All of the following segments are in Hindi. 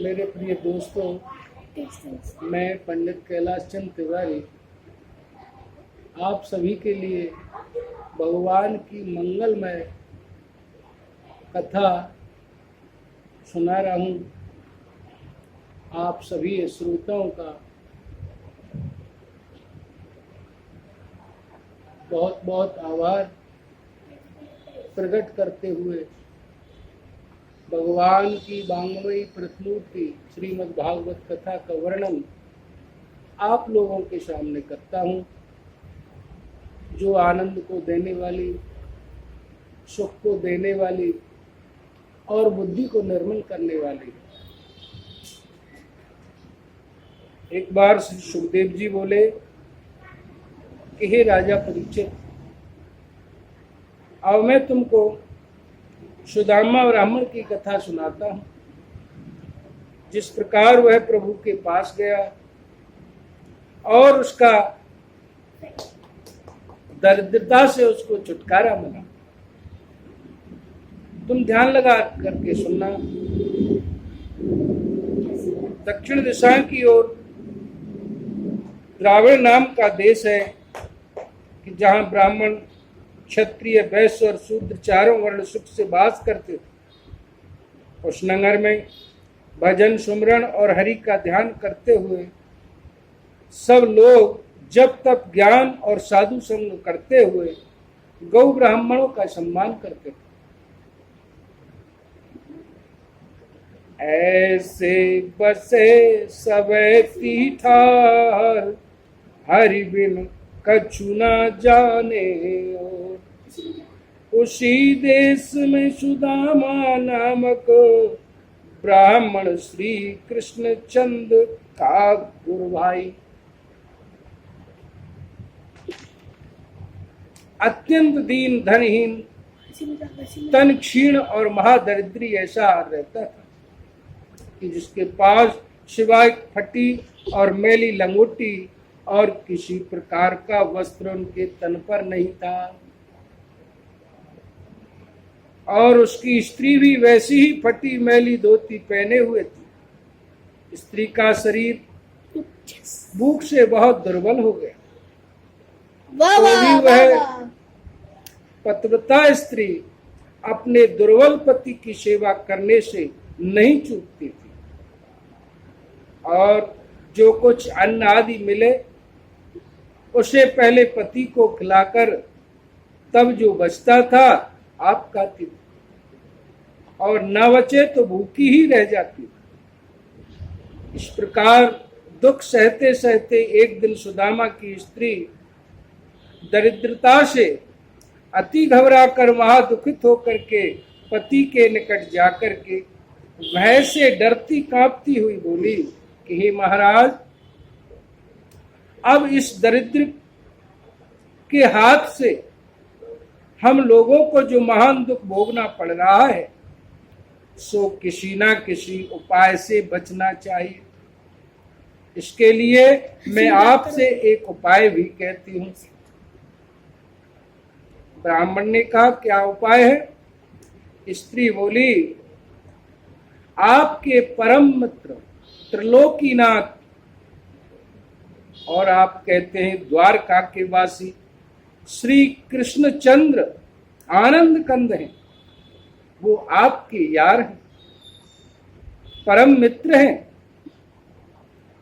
मेरे प्रिय दोस्तों, मैं पंडित कैलाश चंद तिवारी आप सभी के लिए भगवान की मंगलमय कथा सुना रहा हूँ। आप सभी श्रोताओं का बहुत बहुत आभार प्रकट करते हुए भगवान की वाङ्मयी प्रतिमूर्ति श्रीमद् भागवत कथा का वर्णन आप लोगों के सामने करता हूँ, जो आनंद को देने वाली, सुख को देने वाली और बुद्धि को निर्मल करने वाली। एक बार श्री सुखदेव जी बोले कि हे राजा परीक्षित, अब मैं तुमको सुदामा ब्राह्मण की कथा सुनाता हूँ। जिस प्रकार वह प्रभु के पास गया और उसका दरिद्रता से उसको छुटकारा मिला। तुम ध्यान लगा करके सुनना। दक्षिण दिशा की ओर द्राविड़ नाम का देश है कि जहाँ ब्राह्मण, क्षत्रिय, वैश्य और शूद्र चारों वर्ण सुख से वास करते थे। उस नगर में भजन, सुमरन और हरि का ध्यान करते हुए सब लोग जब तक ज्ञान और साधु संग करते हुए गौ ब्राह्मणों का सम्मान करते थे। ऐसे बसे सब तीठार, हरि बिन कछु न जाने और। उसी देश में सुदामा नामक ब्राह्मण श्री कृष्ण चंद का गुरु भाई अत्यंत दीन, धनहीन, तन क्षीण और महादरिद्री ऐसा रहता था कि जिसके पास सिवाय फटी और मैली लंगोटी और किसी प्रकार का वस्त्र उनके तन पर नहीं था। और उसकी स्त्री भी वैसी ही फटी मैली धोती पहने हुए थी। स्त्री का शरीर भूख से बहुत दुर्बल हो गया। तो भी वह पतिव्रता स्त्री अपने दुर्बल पति की सेवा करने से नहीं चूकती थी। और जो कुछ अन्न आदि मिले उसे पहले पति को खिलाकर तब जो बचता था आप खाती थी, और न बचे तो भूखी ही रह जाती। इस प्रकार दुख सहते सहते एक दिन सुदामा की स्त्री दरिद्रता से अति घबरा कर महादुखित होकर के पति के निकट जाकर के भय से डरती कांपती हुई बोली कि हे महाराज, अब इस दरिद्र के हाथ से हम लोगों को जो महान दुख भोगना पड़ रहा है, सो किसी ना किसी उपाय से बचना चाहिए। इसके लिए मैं आपसे एक उपाय भी कहती हूँ। ब्राह्मण ने कहा, क्या उपाय है? स्त्री बोली, आपके परम मित्र त्रिलोकीनाथ और आप कहते हैं द्वारका के वासी श्री कृष्णचंद्र आनंद कंद हैं। वो आपके यार हैं, परम मित्र हैं।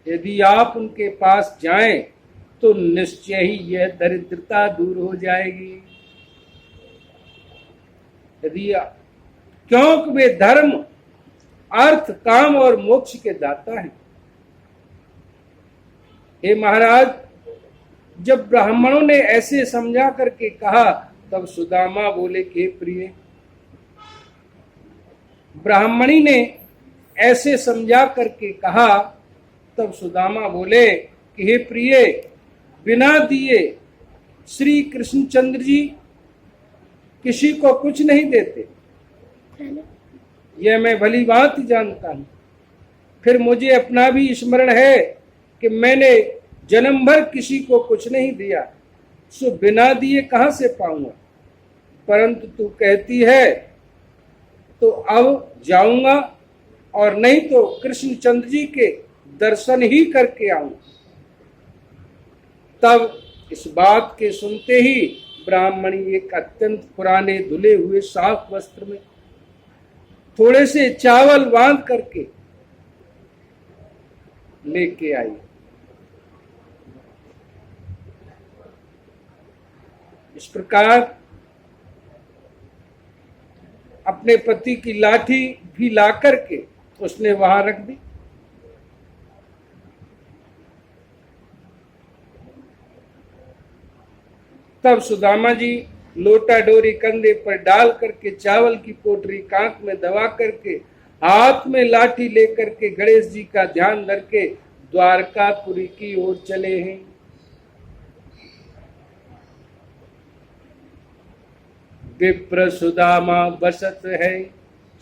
यदि आप उनके पास जाएं तो निश्चय ही यह दरिद्रता दूर हो जाएगी। यदि क्योंकि वे धर्म, अर्थ, काम और मोक्ष के दाता हैं। हे महाराज, जब ब्राह्मणों ने ऐसे समझा करके कहा तब सुदामा बोले कि प्रिय, ब्राह्मणी ने ऐसे समझा करके कहा तब सुदामा बोले कि हे प्रिय, बिना दिए श्री कृष्णचंद्र जी किसी को कुछ नहीं देते, यह मैं भली बात जानता हूँ। फिर मुझे अपना भी स्मरण है कि मैंने जन्म भर किसी को कुछ नहीं दिया, सो बिना दिए कहाँ से पाऊंगा। परंतु तू कहती है तो अब जाऊंगा और नहीं तो कृष्णचंद्र जी के दर्शन ही करके आऊं। तब इस बात के सुनते ही ब्राह्मणी एक अत्यंत पुराने धुले हुए साफ वस्त्र में थोड़े से चावल बांध करके लेके आई। इस प्रकार अपने पति की लाठी भी ला करके उसने वहां रख दी। तब सुदामा जी लोटा डोरी कंधे पर डाल करके चावल की पोटरी कांख में दबा करके हाथ में लाठी लेकर के गणेश जी का ध्यान करके द्वारकापुरी की ओर चले हैं। विप्र सुदामा बसत है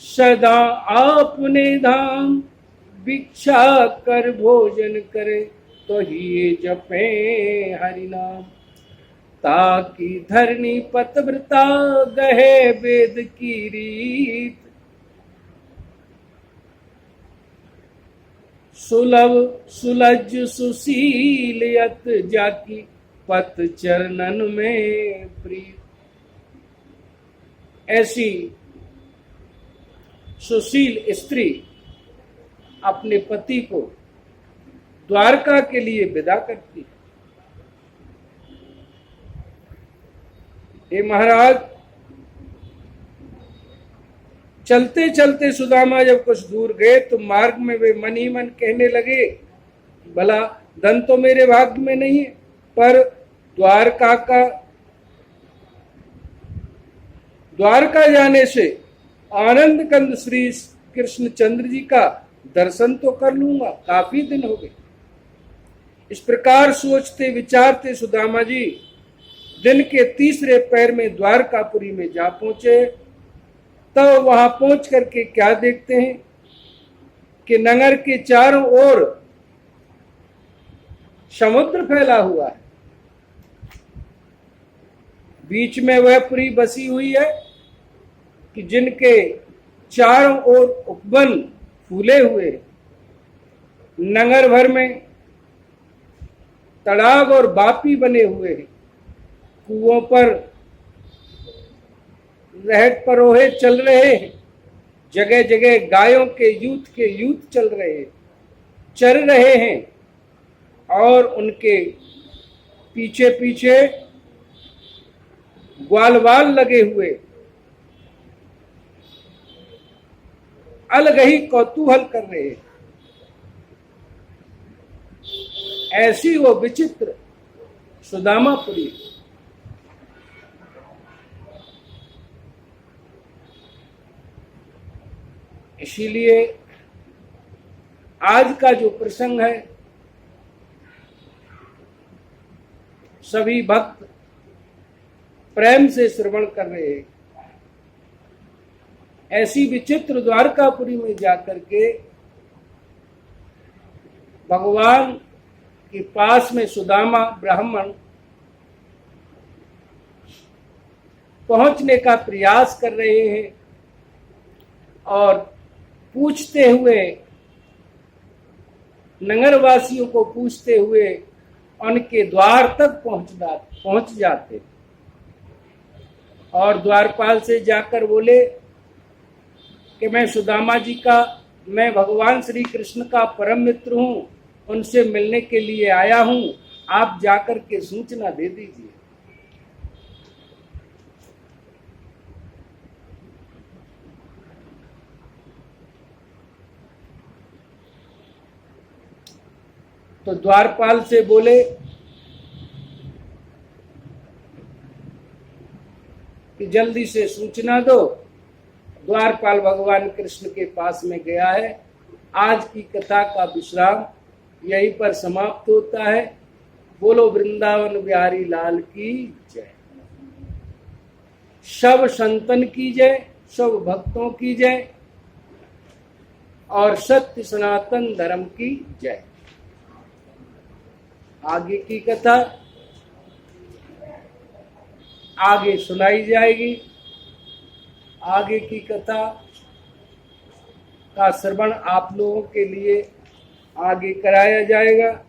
सदा आपने धाम, भिक्षा कर भोजन करे तो ही जपे हरि नाम। ताकि धरनी पतव्रता गहे वेद की रीत, सुलभ सुलज सुशीलियत जाकी पत चरणन में प्रीत। ऐसी सुशील स्त्री अपने पति को द्वारका के लिए विदा करती है। हे महाराज, चलते चलते सुदामा जब कुछ दूर गए तो मार्ग में वे मन ही मन कहने लगे, भला धन तो मेरे भाग्य में नहीं है, पर द्वारका जाने से आनंद कंद श्री कृष्णचंद्र जी का दर्शन तो कर लूंगा, काफी दिन हो गए। इस प्रकार सोचते विचारते सुदामा जी दिन के तीसरे पैर में द्वारकापुरी में जा पहुंचे। तो वहां पहुंच करके क्या देखते हैं कि नगर के चारों ओर समुद्र फैला हुआ है, बीच में वह पुरी बसी हुई है कि जिनके चारों ओर उपवन फूले हुए, नगर भर में तड़ाग और बापी बने हुए हैं, कुओं पर रहट परोहे चल रहे हैं, जगह जगह गायों के यूथ चल रहे हैं, चर रहे हैं, और उनके पीछे पीछे ग्वालवाल लगे हुए अलग ही कौतूहल कर रहे हैं। ऐसी वो विचित्र सुदामापुरी। इसीलिए आज का जो प्रसंग है, सभी भक्त प्रेम से श्रवण कर रहे हैं। ऐसी विचित्र द्वारकापुरी में जाकर के भगवान के पास में सुदामा ब्राह्मण पहुंचने का प्रयास कर रहे हैं और पूछते हुए, नगरवासियों को पूछते हुए उनके द्वार तक पहुंच जाते और द्वारपाल से जाकर बोले कि मैं सुदामा जी का, मैं भगवान श्री कृष्ण का परम मित्र हूं, उनसे मिलने के लिए आया हूं, आप जाकर के सूचना दे दीजिए। तो द्वारपाल से बोले कि जल्दी से सूचना दो। द्वारपाल भगवान कृष्ण के पास में गया है। आज की कथा का विश्राम यहीं पर समाप्त होता है। बोलो वृंदावन बिहारी लाल की जय। सब संतन की जय, सब भक्तों की जय और सत्य सनातन धर्म की जय। आगे की कथा आगे सुनाई जाएगी। आगे की कथा का श्रवण आप लोगों के लिए आगे कराया जाएगा।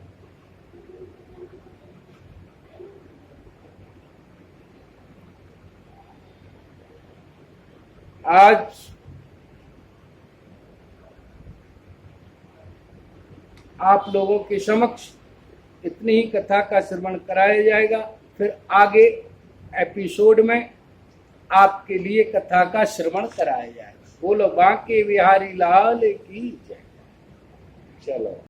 आज आप लोगों के समक्ष इतनी ही कथा का श्रवण कराया जाएगा। फिर आगे एपिसोड में आपके लिए कथा का श्रवण कराया जाएगा। बोलो बांके बिहारी लाल की जय। चलो।